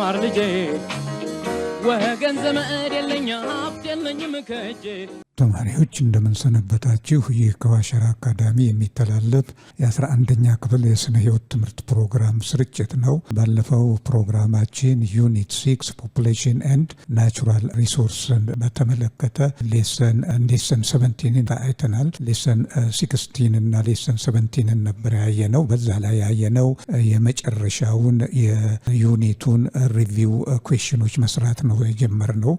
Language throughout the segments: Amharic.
ማር ልጄ ወገን ዘመድ የለኝ ሀብት የለኝም ከእጄ። ተማሪዎች እንደምን ሰነበታችሁ? ይህ ከዋሸራ አካዳሚ የሚተላለፍ የ11ኛ ክፍል የስነ ህይወት ትምህርት ፕሮግራም ስርጭት ነው። ባለፈው ፕሮግራማችን ዩኒት 6 ፖፑሌሽን ኤንድ ናቹራል ሪሶርስን በተመለከተ ሌሰን 17 አይተናል። ሌሰን 16 እና ሌሰን 17 ነበር ያየነው። በዛ ላይ ያየነው የመጨረሻውን የዩኒቱን ሪቪው ኩዌሽኖች መስራት ነው የጀመርነው።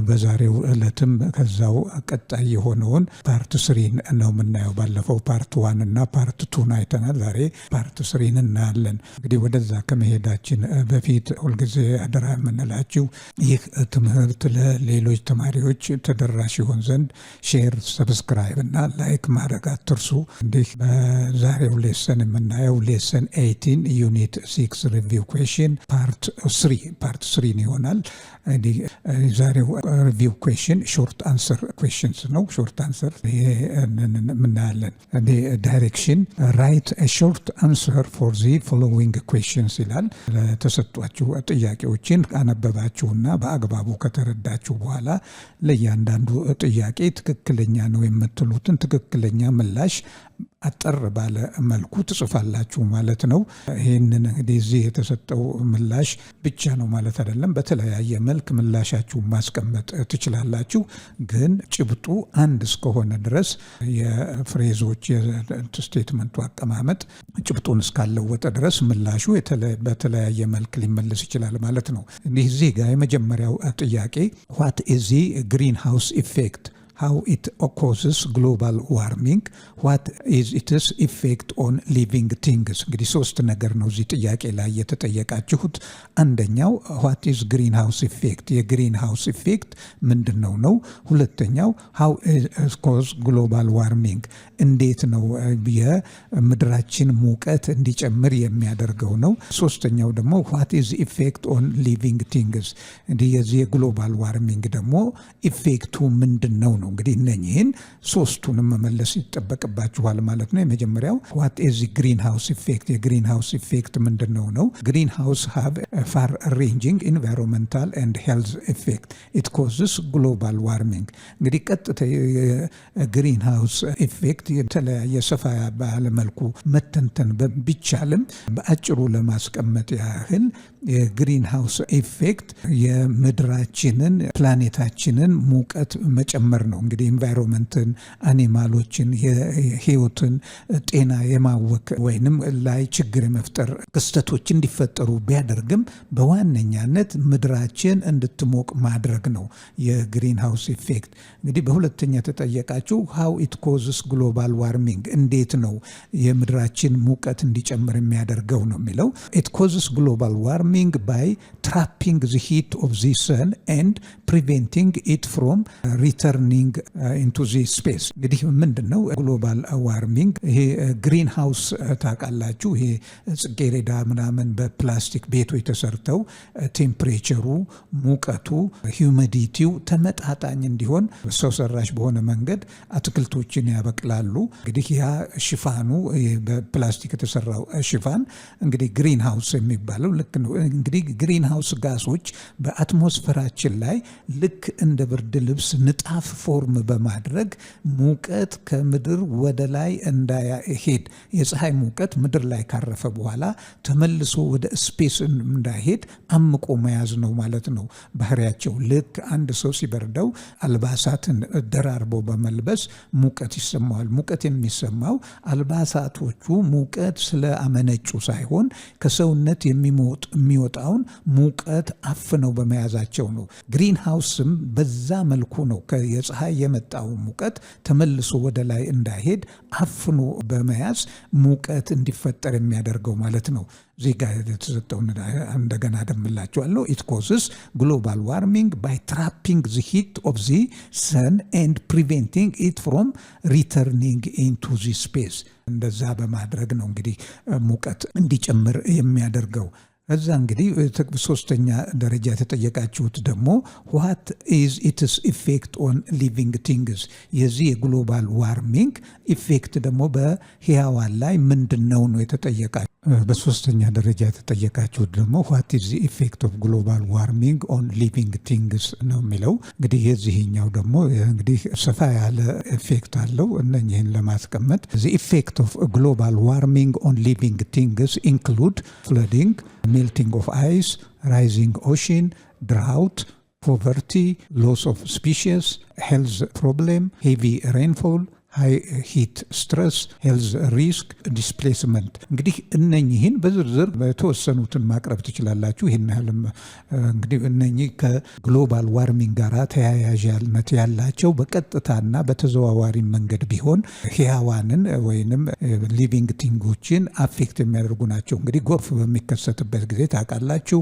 በዛሬው ዕለትም ከዛው ቀጣይ የሆነውን ፓርት 3 ነው የምናየው። ባለፈው ፓርት 1 እና ፓርት 2 አይተናል። ዛሬ ፓርት 3 እናያለን። እንግዲህ ወደዛ ከመሄዳችን በፊት ሁልጊዜ አደራ የምንላችሁ ይህ ትምህርት ለሌሎች ተማሪዎች ተደራሽ ይሆን ዘንድ ሼር፣ ሰብስክራይብ እና ላይክ ማድረግ አትርሱ። እንዲህ በዛሬው ሌሰን የምናየው ሌሰን 18 ዩኒት 6 ሪቪው ኩዌሽን ፓርት 3 ይሆናል። እንዲህ ዛሬው ሪቪው ኩዌሽን ሾርት አንሰር ኩዌሽንስ ነው። ሾርት አንሰር ምናያለን። ዳይሬክሽን ራይት ሾርት አንሰር ፎር ዚ ፎሎዊንግ ኩዌሽንስ ይላል። ለተሰጧችሁ ጥያቄዎችን አነበባችሁና በአግባቡ ከተረዳችሁ በኋላ ለእያንዳንዱ ጥያቄ ትክክለኛ ነው የምትሉትን ትክክለኛ ምላሽ አጠር ባለ መልኩ ትጽፋላችሁ ማለት ነው። ይህንን እንግዲህ እዚህ የተሰጠው ምላሽ ብቻ ነው ማለት አይደለም። በተለያየ መልክ ምላሻችሁ ማስቀመጥ ትችላላችሁ። ግን ጭብጡ አንድ እስከሆነ ድረስ የፍሬዞች የስቴትመንቱ አቀማመጥ ጭብጡን እስካለወጠ ድረስ ምላሹ በተለያየ መልክ ሊመለስ ይችላል ማለት ነው። እዚህ ጋር የመጀመሪያው ጥያቄ what is the greenhouse effect? How it causes global warming? What is its effect on living things? እንግዲህ ሶስት ነገር ነው እዚህ ጥያቄ ላይ የተጠየቃችሁት። አንደኛው what is greenhouse effect? የግሪንሃውስ ኢፌክት ምንድነው ነው። ሁለተኛው how it causes global warming? እንዴት ነው የምድራችን ሙቀት እንዲጨምር የሚያደርገው ነው። ሶስተኛው ደግሞ what is effect on living things? እንግዲህ የዚህ የግሎባል ዋርሚንግ ደግሞ ኢፌክቱ ምንድነው ነው። እንግዲህ እነኚህን ሶስቱንም መመለስ ይጠበቅባችኋል ማለት ነው። የመጀመሪያው what is the greenhouse effect? የግሪንሃውስ ኢፌክት ምንድነው ነው። ግሪንሃውስ have a far ranging environmental and health effect. It causes global warming. እንግዲህ ቀጥታ የግሪንሃውስ ኢፌክት የተለያየ ሰፋ ባለ መልኩ መተንተን ቢቻልም በአጭሩ ለማስቀመጥ ያህል የግሪንሃውስ ኢፌክት የምድራችንን ፕላኔታችንን ሙቀት መጨመር ነው። እንግዲህ ኢንቫይሮንመንትን፣ አኒማሎችን፣ የህይወትን ጤና የማወክ ወይንም ላይ ችግር የመፍጠር ክስተቶች እንዲፈጠሩ ቢያደርግም በዋነኛነት ምድራችን እንድትሞቅ ማድረግ ነው የግሪንሃውስ ኢፌክት። እንግዲህ በሁለተኛ ተጠየቃችሁ how it causes global warming? እንዴት ነው የምድራችን ሙቀት እንዲጨምር የሚያደርገው ነው የሚለው። it causes global warming by trapping the heat of the sun and preventing it from returning into the space. እንግዲህ ምንድነው ግሎባል ዋርሚንግ? ይሄ ግሪን ሃውስ ታውቃላችሁ። ይሄ ጽጌረዳ ምናምን በፕላስቲክ ቤቶች ተሰርተው ቴምፕሬቸሩ፣ ሙቀቱ፣ ሂዩሚዲቲው ተመጣጣኝ እንዲሆን ሰው ሰራሽ በሆነ መንገድ አትክልቶችን ያበቅላሉ። እንግዲህ ያ ሽፋኑ በፕላስቲክ የተሰራው ሽፋን እንግዲህ ግሪን ሃውስ የሚባለው ልክ ነው። እንግዲህ ግሪን ሃውስ ጋሶች በአትሞስፌራችን ላይ ልክ እንደ ብርድ ልብስ ንጣፍ ፎርም በማድረግ ሙቀት ከምድር ወደ ላይ እንዳይሄድ፣ የፀሐይ ሙቀት ምድር ላይ ካረፈ በኋላ ተመልሶ ወደ ስፔስ እንዳይሄድ አምቆ መያዝ ነው ማለት ነው ባህሪያቸው። ልክ አንድ ሰው ሲበርደው አልባሳትን ደራርቦ በመልበስ ሙቀት ይሰማዋል። ሙቀት አልባሳቶቹ ሙቀት ስለአመነጩ ሳይሆን ከሰውነት የሚወጣውን ሙቀት አፍነው በመያዛቸው ነው። ግሪን ሃውስም በዛ መልኩ ነው የፀሐይ የመጣው ሙቀት ተመልሶ ወደ ላይ እንዳይሄድ አፍኖ በመያዝ ሙቀት እንዲፈጠር የሚያደርገው ማለት ነው። እዚህ ጋር የተሰጠውን እንደገና ደምላችኋለሁ። it causes global warming by trapping the heat of the sun and preventing it from returning into the space. እንደዛ በማድረግ ነው እንግዲህ ሙቀት እንዲጨምር የሚያደርገው። ከዛ እንግዲህ ሶስተኛ ደረጃ የተጠየቃችሁት ደግሞ what is its effect on living things? የዚህ የግሎባል ዋርሚንግ ኢፌክት ደግሞ በህያዋን ላይ ምንድነው ነው የተጠየቃችሁት። በሶስተኛ ደረጃ የተጠየቃችሁት ደግሞ ዋት ኢዝ ዘ ኢፌክት ኦፍ ግሎባል ዋርሚንግ ኦን ሊቪንግ ቲንግስ ነው የሚለው። እንግዲህ የዚህኛው ደግሞ እንግዲህ ሰፋ ያለ ኢፌክት አለው። እነኚህን ለማስቀመጥ ዘ ኢፌክት ኦፍ ግሎባል ዋርሚንግ ኦን ሊቪንግ ቲንግስ ኢንክሉድ ፍለዲንግ፣ ሜልቲንግ ኦፍ አይስ፣ ራይዚንግ ኦሽን፣ ድራውት፣ poverty, loss of species, health problem, heavy rainfall, ሃይ ሂት ስትረስ፣ ሄልዝ ሪስክ፣ ዲስፕሌስመንት። እንግዲህ እነኚህን በዝርዝር የተወሰኑትን ማቅረብ ትችላላችሁ። ይህን ያህልም እንግዲህ እነኚህ ከግሎባል ዋርሚንግ ጋር ተያያዥነት ያላቸው በቀጥታና በተዘዋዋሪ መንገድ ቢሆን ህያዋንን ወይንም ሊቪንግ ቲንጎችን አፌክት የሚያደርጉ ናቸው። እንግዲህ ጎርፍ በሚከሰትበት ጊዜ ታውቃላችሁ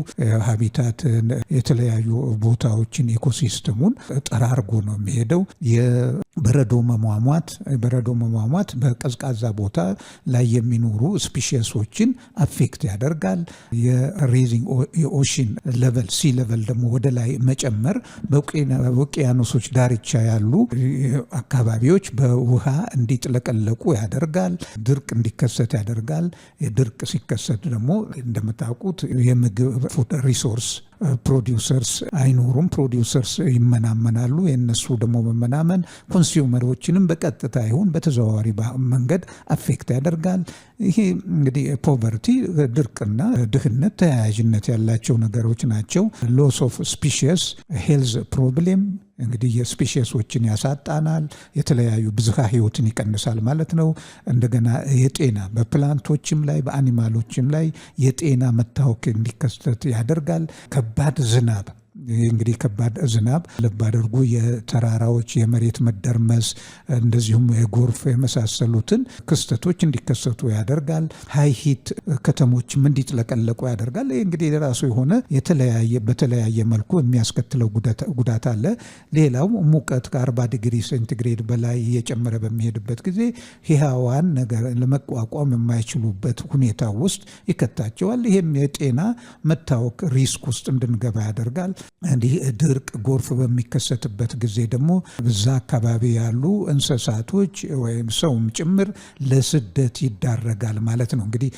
ሃቢታትን፣ የተለያዩ ቦታዎችን ኢኮሲስተሙን ጠራርጎ ነው የሚሄደው። የበረዶ መሟሟት በቀዝቃዛ ቦታ ላይ የሚኖሩ ስፒሺሶችን አፌክት ያደርጋል። የሬዚንግ የኦሽን ሌቨል ሲ ሌቨል ደግሞ ወደ ላይ መጨመር በውቅያኖሶች ዳርቻ ያሉ አካባቢዎች በውሃ እንዲጥለቀለቁ ያደርጋል። ድርቅ እንዲከሰት ያደርጋል። ድርቅ ሲከሰት ደግሞ እንደምታውቁት የምግብ ፉድ ሪሶርስ ፕሮዲውሰርስ አይኖሩም። ፕሮዲውሰርስ ይመናመናሉ። የነሱ ደግሞ መመናመን ኮንሱመሮችንም በቀጥታ ይሁን በተዘዋዋሪ መንገድ አፌክት ያደርጋል። ይሄ እንግዲህ ፖቨርቲ ድርቅና ድህነት ተያያዥነት ያላቸው ነገሮች ናቸው። ሎስ ኦፍ ስፒሺስ ሄልዝ ፕሮብሌም እንግዲህ የስፒሺሶችን ያሳጣናል። የተለያዩ ብዝሃ ህይወትን ይቀንሳል ማለት ነው። እንደገና የጤና በፕላንቶችም ላይ በአኒማሎችም ላይ የጤና መታወክ እንዲከሰት ያደርጋል። ከባድ ዝናብ እንግዲህ ከባድ ዝናብ ልብ አድርጉ፣ የተራራዎች የመሬት መደርመስ እንደዚሁም የጎርፍ የመሳሰሉትን ክስተቶች እንዲከሰቱ ያደርጋል። ሃይ ሂት ከተሞችም እንዲጥለቀለቁ ያደርጋል። ይህ እንግዲህ የራሱ የሆነ በተለያየ መልኩ የሚያስከትለው ጉዳት አለ። ሌላው ሙቀት ከ40 ዲግሪ ሴንቲግሬድ በላይ እየጨመረ በሚሄድበት ጊዜ ህያዋን ነገር ለመቋቋም የማይችሉበት ሁኔታ ውስጥ ይከታቸዋል። ይህም የጤና መታወክ ሪስክ ውስጥ እንድንገባ ያደርጋል። እንዲህ ድርቅ ጎርፍ በሚከሰትበት ጊዜ ደግሞ በዛ አካባቢ ያሉ እንስሳቶች ወይም ሰውም ጭምር ለስደት ይዳረጋል ማለት ነው። እንግዲህ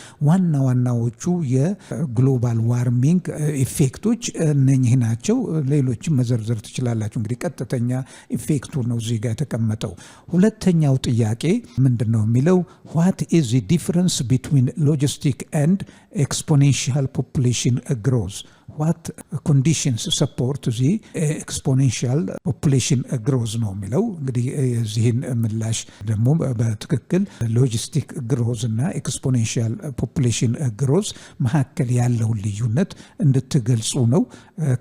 ዋናዎቹ የግሎባል ዋርሚንግ ኢፌክቶች እነኚህ ናቸው። ሌሎችም መዘርዘር ትችላላችሁ። እንግዲህ ቀጥተኛ ኢፌክቱ ነው እዚህ ጋር የተቀመጠው። ሁለተኛው ጥያቄ ምንድን ነው የሚለው what is the difference between logistic and exponential population growth? What conditions support the exponential population growth ነው የሚለው። እንግዲህ የዚህን ምላሽ ደግሞ በትክክል ሎጂስቲክ ግሮዝ እና ኤክስፖኔንሻል ፖፑሌሽን ግሮዝ መካከል ያለውን ልዩነት እንድትገልጹ ነው።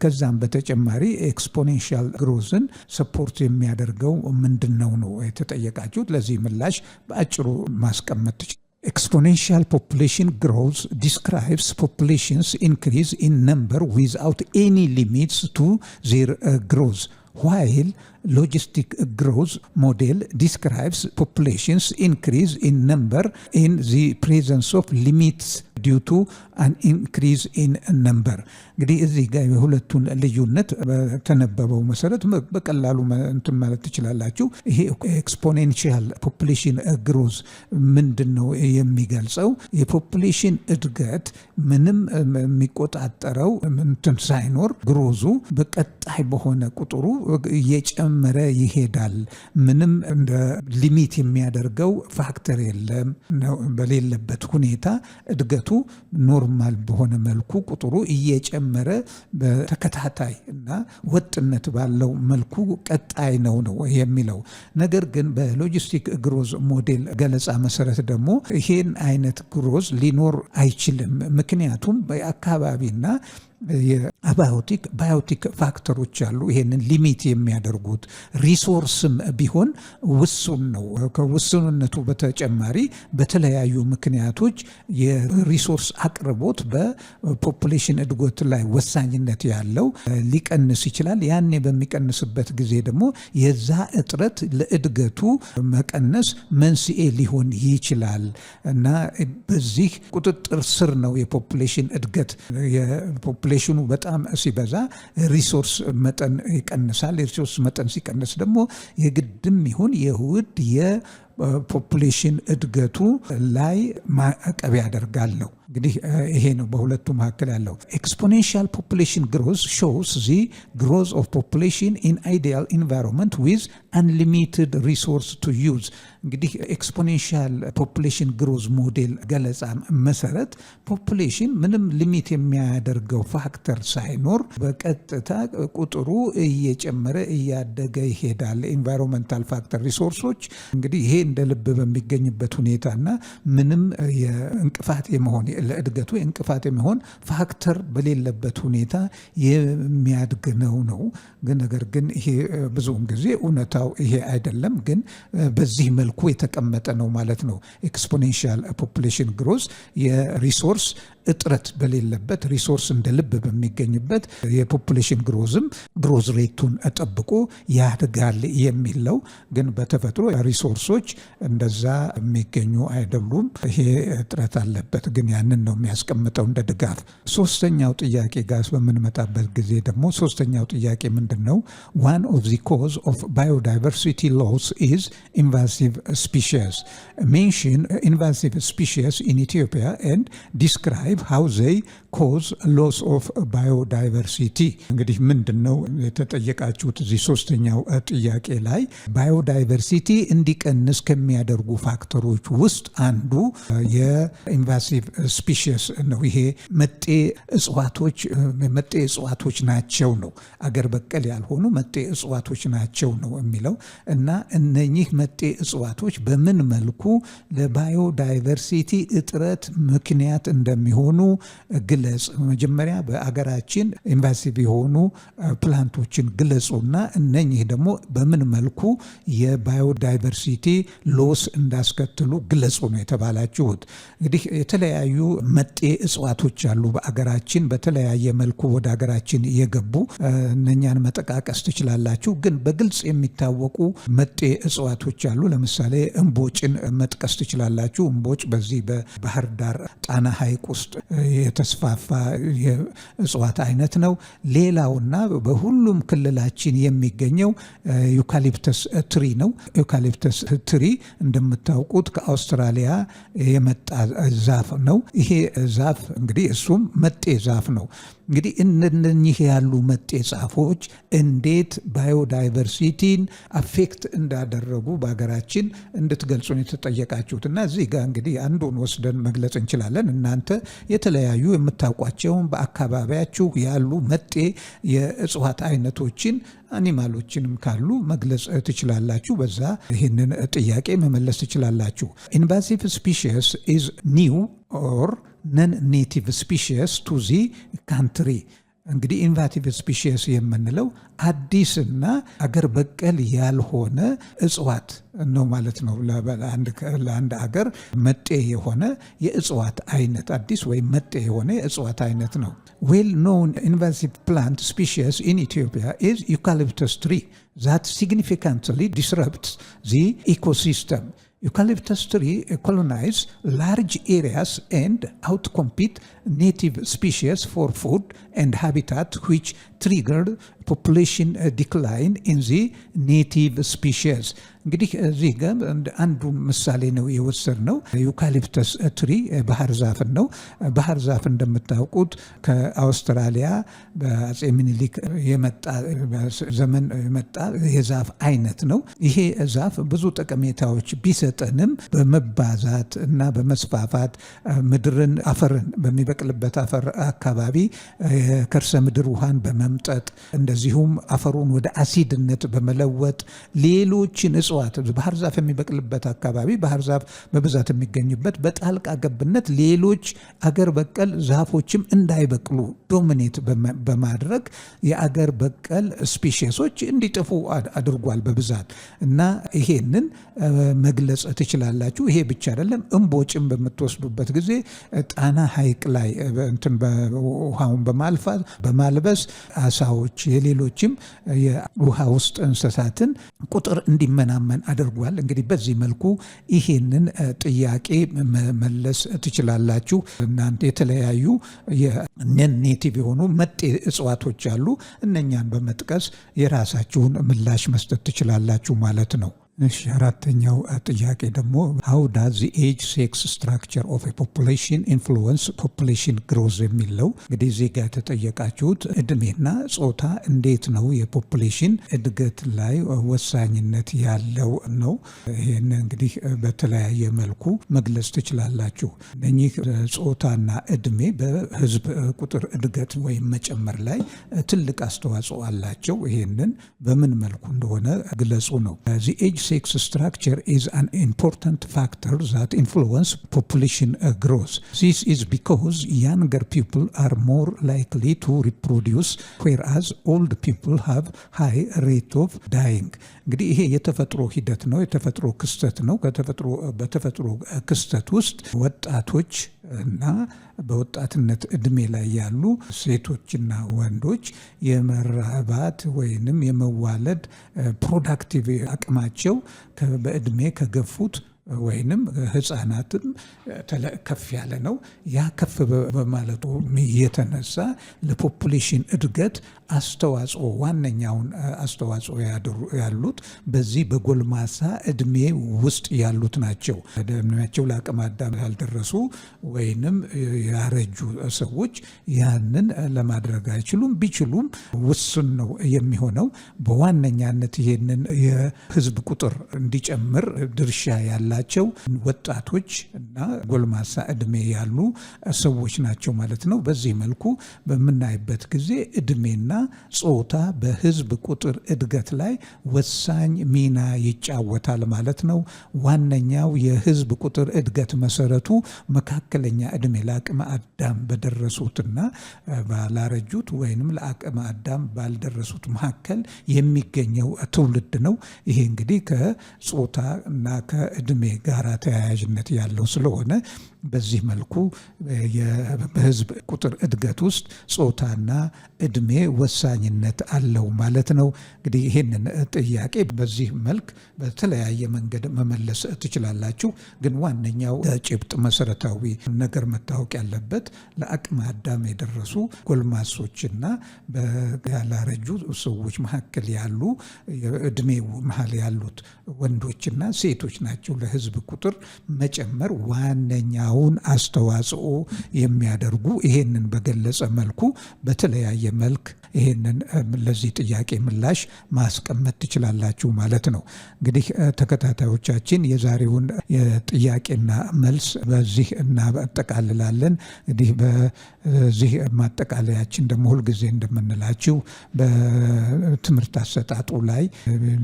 ከዛም በተጨማሪ ኤክስፖኔንሻል ግሮዝን ሰፖርት የሚያደርገው ምንድን ነው የተጠየቃችሁት። ለዚህ ምላሽ በአጭሩ ማስቀመጥ ትችላላችሁ። Exponential population growth describes populations increase in number without any limits to their growth, while logistic growth model describes populations increase in number in the presence of limits due to an increase in number. እንግዲህ እዚህ ጋር የሁለቱን ልዩነት በተነበበው መሰረት በቀላሉ እንትን ማለት ትችላላችሁ። ይሄ ኤክስፖኔንሻል ፖፑሌሽን ግሮዝ ምንድነው የሚገልጸው? የፖፑሌሽን እድገት ምንም የሚቆጣጠረው እንትን ሳይኖር ግሮዙ በቀጣይ በሆነ ቁጥሩ እየጨመረ ይሄዳል። ምንም እንደ ሊሚት የሚያደርገው ፋክተር የለም። በሌለበት ሁኔታ እድገቱ ኖርማል በሆነ መልኩ ቁጥሩ እየጨመረ በተከታታይ እና ወጥነት ባለው መልኩ ቀጣይ ነው የሚለው። ነገር ግን በሎጂስቲክ ግሮዝ ሞዴል ገለጻ መሰረት ደግሞ ይሄን አይነት ግሮዝ ሊኖር አይችልም። ምክንያቱም በአካባቢና ባዮቲክ ፋክተሮች አሉ ይሄንን ሊሚት የሚያደርጉት። ሪሶርስም ቢሆን ውሱን ነው። ከውሱንነቱ በተጨማሪ በተለያዩ ምክንያቶች የሪሶርስ አቅርቦት በፖፑሌሽን እድገት ላይ ወሳኝነት ያለው ሊቀንስ ይችላል። ያኔ በሚቀንስበት ጊዜ ደግሞ የዛ እጥረት ለእድገቱ መቀነስ መንስኤ ሊሆን ይችላል እና በዚህ ቁጥጥር ስር ነው የፖፑሌሽን እድገት። ፖፑሌሽኑ በጣም ሲበዛ ሪሶርስ መጠን ይቀንሳል። የሪሶርስ መጠን ሲቀንስ ደግሞ የግድም ይሁን የውድ ፖፑሌሽን እድገቱ ላይ ማዕቀብ ያደርጋል ነው። እንግዲህ ይሄ ነው በሁለቱ መካከል ያለው። ኤክስፖኔንሻል ፖፑሌሽን ግሮዝ ሾውስ ዚ ግሮዝ ኦፍ ፖፑሌሽን ኢን አይዲያል ኢንቫይሮንመንት ዊዝ አንሊሚትድ ሪሶርስ ቱ ዩዝ። እንግዲህ ኤክስፖኔንሻል ፖፑሌሽን ግሮዝ ሞዴል ገለጻ መሰረት ፖፑሌሽን ምንም ሊሚት የሚያደርገው ፋክተር ሳይኖር በቀጥታ ቁጥሩ እየጨመረ እያደገ ይሄዳል። ኢንቫይሮንመንታል ፋክተር ሪሶርሶች እንግዲህ ይሄ እንደ ልብ በሚገኝበት ሁኔታና ምንም የእንቅፋት የመሆን ለእድገቱ እንቅፋት የሚሆን ፋክተር በሌለበት ሁኔታ የሚያድግ ነው። ግን ነገር ግን ይሄ ብዙውን ጊዜ እውነታው ይሄ አይደለም፣ ግን በዚህ መልኩ የተቀመጠ ነው ማለት ነው። ኤክስፖኔንሻል ፖፑሌሽን ግሮዝ የሪሶርስ እጥረት በሌለበት ሪሶርስ እንደ ልብ በሚገኝበት የፖፑሌሽን ግሮዝም ግሮዝ ሬቱን ጠብቆ ያድጋል የሚለው ግን በተፈጥሮ ሪሶርሶች እንደዛ የሚገኙ አይደሉም። ይሄ እጥረት አለበት፣ ግን ያንን ነው የሚያስቀምጠው እንደ ድጋፍ። ሶስተኛው ጥያቄ ጋር በምንመጣበት ጊዜ ደግሞ ሶስተኛው ጥያቄ ምንድን ነው? one of the cause of biodiversity loss is invasive species. Mention invasive species in Ethiopia and describe how they cause loss of biodiversity. እንግዲህ ምንድነው የተጠየቃችሁት እዚህ ሶስተኛው ጥያቄ ላይ ባዮዳይቨርሲቲ እንዲቀንስ ከሚያደርጉ ፋክተሮች ውስጥ አንዱ የኢንቫሲቭ ስፒሺስ ነው። ይሄ መጤ እጽዋቶች ናቸው ነው። አገር በቀል ያልሆኑ መጤ እጽዋቶች ናቸው ነው የሚለው እና እነኚህ መጤ እጽዋቶች በምን መልኩ ለባዮዳይቨርሲቲ እጥረት ምክንያት እንደሚሆኑ ግለጽ። መጀመሪያ በአገራችን ኢንቫሲቭ የሆኑ ፕላንቶችን ግለጹና እነኚህ ደግሞ በምን መልኩ የባዮዳይቨርሲቲ ሎስ እንዳስከትሉ ግለጹ ነው የተባላችሁት። እንግዲህ የተለያዩ መጤ እጽዋቶች አሉ በአገራችን በተለያየ መልኩ ወደ አገራችን የገቡ እነኛን መጠቃቀስ ትችላላችሁ። ግን በግልጽ የሚታወቁ መጤ እጽዋቶች አሉ። ለምሳሌ እምቦጭን መጥቀስ ትችላላችሁ። እምቦጭ በዚህ በባህር ዳር ጣና ሐይቅ ውስጥ የተስፋፋ የእጽዋት አይነት ነው። ሌላውና በሁሉም ክልላችን የሚገኘው ዩካሊፕተስ ትሪ ነው። ዩካሊፕተስ ትሪ እንደምታውቁት ከአውስትራሊያ የመጣ ዛፍ ነው። ይሄ ዛፍ እንግዲህ እሱም መጤ ዛፍ ነው። እንግዲህ እነኚህ ያሉ መጤ ዛፎች እንዴት ባዮዳይቨርሲቲን አፌክት እንዳደረጉ በሀገራችን እንድትገልጹን የተጠየቃችሁት እና እዚህ ጋር እንግዲህ አንዱን ወስደን መግለጽ እንችላለን። እናንተ የተለያዩ የምታውቋቸውን በአካባቢያችሁ ያሉ መጤ የእጽዋት አይነቶችን አኒማሎችንም ካሉ መግለጽ ትችላላችሁ። በዛ ይህንን ጥያቄ መመለስ ትችላላችሁ። ኢንቫሲቭ ስፒሺስ ኢዝ ኒው ኦር non-native species to the country። እንግዲህ ኢንቫሲቭ ስፒሺስ የምንለው አዲስና አገር በቀል ያልሆነ እጽዋት ነው ማለት ነው። ለአንድ አገር መጤ የሆነ የእጽዋት አይነት አዲስ ወይም መጤ የሆነ የእጽዋት አይነት ነው። well known invasive plant species in Ethiopia is eucalyptus tree that significantly disrupts the ecosystem. Eucalyptus tree colonize large areas and outcompete native species for food and habitat, which triggered population decline in the native species. እንግዲህ እዚህ ጋር አንዱ ምሳሌ ነው የወሰድነው። ዩካሊፕተስ ትሪ ባህር ዛፍን ነው። ባህር ዛፍ እንደምታውቁት ከአውስትራሊያ በአጼ ምኒልክ የመጣ ዘመን የመጣ የዛፍ አይነት ነው። ይሄ ዛፍ ብዙ ጠቀሜታዎች ቢሰጠንም በመባዛት እና በመስፋፋት ምድርን አፈርን በሚበቅልበት አፈር አካባቢ የከርሰ ምድር ውሃን በመምጠጥ እንደዚሁም አፈሩን ወደ አሲድነት በመለወጥ ሌሎችን እጽዋት ባህር ዛፍ የሚበቅልበት አካባቢ ባህር ዛፍ በብዛት የሚገኝበት በጣልቃ ገብነት ሌሎች አገር በቀል ዛፎችም እንዳይበቅሉ ዶሚኔት በማድረግ የአገር በቀል ስፒሺሶች እንዲጠፉ አድርጓል በብዛት እና ይሄንን መግለጽ ትችላላችሁ። ይሄ ብቻ አይደለም። እምቦጭም በምትወስዱበት ጊዜ ጣና ሐይቅ ላይ እንትን በውሃውን በማልበስ አሳዎች የሌሎችም የውሃ ውስጥ እንስሳትን ቁጥር እንዲመናመን አድርጓል። እንግዲህ በዚህ መልኩ ይሄንን ጥያቄ መመለስ ትችላላችሁ። እናንተ የተለያዩ የነን ኔቲቭ የሆኑ መጤ እጽዋቶች አሉ። እነኛን በመጥቀስ የራሳችሁን ምላሽ መስጠት ትችላላችሁ ማለት ነው። እሺ አራተኛው ጥያቄ ደግሞ how does the age sex structure of a population influence population growth የሚለው እንግዲህ እዚህ ጋር ተጠየቃችሁት እድሜና ጾታ እንዴት ነው የፖፑሌሽን እድገት ላይ ወሳኝነት ያለው ነው። ይሄን እንግዲህ በተለያየ መልኩ መግለጽ ትችላላችሁ። እነኚህ ጾታና እድሜ በህዝብ ቁጥር እድገት ወይም መጨመር ላይ ትልቅ አስተዋጽኦ አላቸው። ይሄንን በምን መልኩ እንደሆነ ግለጹ ነው። the age sex structure is an important factor that influence population growth. This is because younger people are more likely to reproduce, whereas old people have high rate of dying. እንግዲህ ይሄ የተፈጥሮ ሂደት ነው፣ የተፈጥሮ ክስተት ነው። በተፈጥሮ ክስተት ውስጥ ወጣቶች እና በወጣትነት እድሜ ላይ ያሉ ሴቶችና ወንዶች የመራባት ወይንም የመዋለድ ፕሮዳክቲቭ አቅማቸው በእድሜ ከገፉት ወይንም ህፃናትም ከፍ ያለ ነው። ያ ከፍ በማለቱ የተነሳ ለፖፑሌሽን እድገት አስተዋጽኦ ዋነኛውን አስተዋጽኦ ያሉት በዚህ በጎልማሳ እድሜ ውስጥ ያሉት ናቸው። እድሜያቸው ለአቅመ አዳም ያልደረሱ ወይንም ያረጁ ሰዎች ያንን ለማድረግ አይችሉም። ቢችሉም ውስን ነው የሚሆነው። በዋነኛነት ይህንን የህዝብ ቁጥር እንዲጨምር ድርሻ ያላቸው ወጣቶች እና ጎልማሳ እድሜ ያሉ ሰዎች ናቸው ማለት ነው። በዚህ መልኩ በምናይበት ጊዜ እድሜና ጾታ በህዝብ ቁጥር እድገት ላይ ወሳኝ ሚና ይጫወታል ማለት ነው። ዋነኛው የህዝብ ቁጥር እድገት መሰረቱ መካከለኛ እድሜ ለአቅመ አዳም በደረሱትና ባላረጁት ወይንም ለአቅመ አዳም ባልደረሱት መካከል የሚገኘው ትውልድ ነው። ይሄ እንግዲህ ከጾታ እና ከእድሜ ጋራ ተያያዥነት ያለው ስለሆነ በዚህ መልኩ በህዝብ ቁጥር እድገት ውስጥ ጾታና እድሜ ወሳኝነት አለው ማለት ነው። እንግዲህ ይህንን ጥያቄ በዚህ መልክ በተለያየ መንገድ መመለስ ትችላላችሁ። ግን ዋነኛው ጭብጥ መሰረታዊ ነገር መታወቅ ያለበት ለአቅመ አዳም የደረሱ ጎልማሶችና ያላረጁ ሰዎች መካከል ያሉ እድሜው መሀል ያሉት ወንዶችና ሴቶች ናቸው ለህዝብ ቁጥር መጨመር ዋነኛውን አስተዋጽኦ የሚያደርጉ። ይሄንን በገለጸ መልኩ በተለያየ መልክ ይሄንን ለዚህ ጥያቄ ምላሽ ማስቀመጥ ትችላላችሁ ማለት ነው። እንግዲህ ተከታታዮቻችን የዛሬውን የጥያቄና መልስ በዚህ እናጠቃልላለን። እንግዲህ በዚህ ማጠቃለያችን ደግሞ ሁልጊዜ እንደምንላችሁ በትምህርት አሰጣጡ ላይ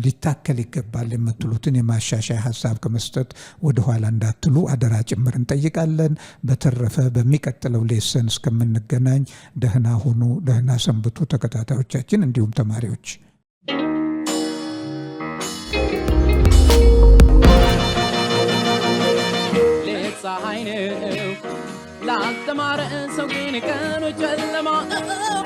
ሊታከል ይገባል የምትሉትን የማሻሻያ ሀሳብ ከመስጠት ወደኋላ እንዳትሉ አደራ ጭምር እንጠይቃለን። በተረፈ በሚቀጥለው ሌሰን እስከምንገናኝ ደህና ሁኑ፣ ደህና ሰንብቱ ተከታታዮቻችን እንዲሁም ተማሪዎች። ፀሐይ ነው ላስተማረ ሰው ግን ቀኑ ጨለማ ነው።